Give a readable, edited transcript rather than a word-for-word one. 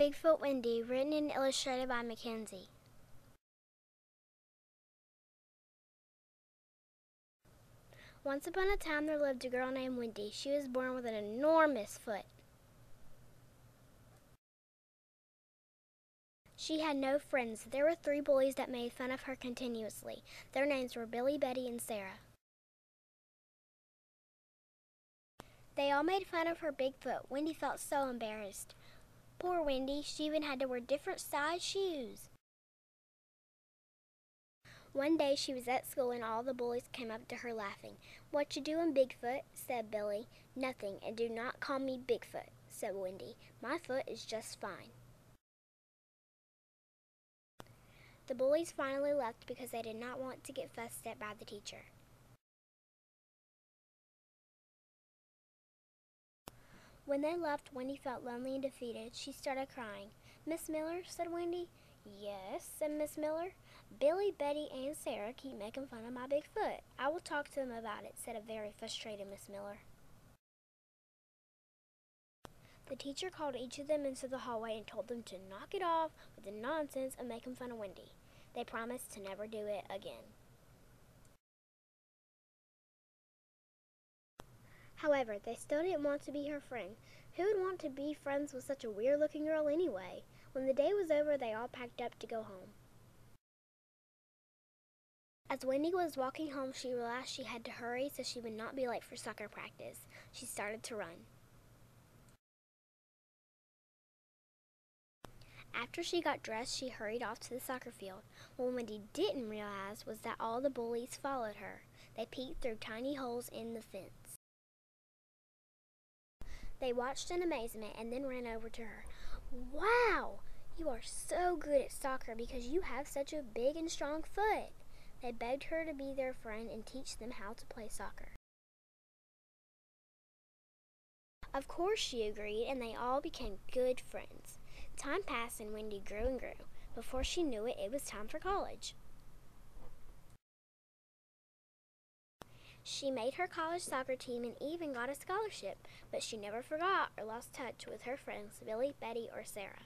Bigfoot Wendy, written and illustrated by McKenzie. Once upon a time there lived a girl named Wendy. She was born with an enormous foot. She had no friends. There were 3 bullies that made fun of her continuously. Their names were Billy, Betty, and Sarah. They all made fun of her big foot. Wendy felt so embarrassed. Poor Wendy, she even had to wear different size shoes. One day she was at school and all the bullies came up to her laughing. "What you doing, Bigfoot?" said Billy. "Nothing, and do not call me Bigfoot," said Wendy. "My foot is just fine." The bullies finally left because they did not want to get fussed at by the teacher. When they left, Wendy felt lonely and defeated. She started crying. "Miss Miller," said Wendy. "Yes," said Miss Miller. "Billy, Betty, and Sarah keep making fun of my big foot. I will talk to them about it," said a very frustrated Miss Miller. The teacher called each of them into the hallway and told them to knock it off with the nonsense of making fun of Wendy. They promised to never do it again. However, they still didn't want to be her friend. Who would want to be friends with such a weird-looking girl anyway? When the day was over, they all packed up to go home. As Wendy was walking home, she realized she had to hurry so she would not be late for soccer practice. She started to run. After she got dressed, she hurried off to the soccer field. What Wendy didn't realize was that all the bullies followed her. They peeked through tiny holes in the fence. They watched in amazement and then ran over to her. "Wow! You are so good at soccer because you have such a big and strong foot." They begged her to be their friend and teach them how to play soccer. Of course she agreed, and they all became good friends. Time passed and Wendy grew and grew. Before she knew it, it was time for college. She made her college soccer team and even got a scholarship, but she never forgot or lost touch with her friends Billy, Betty, or Sarah.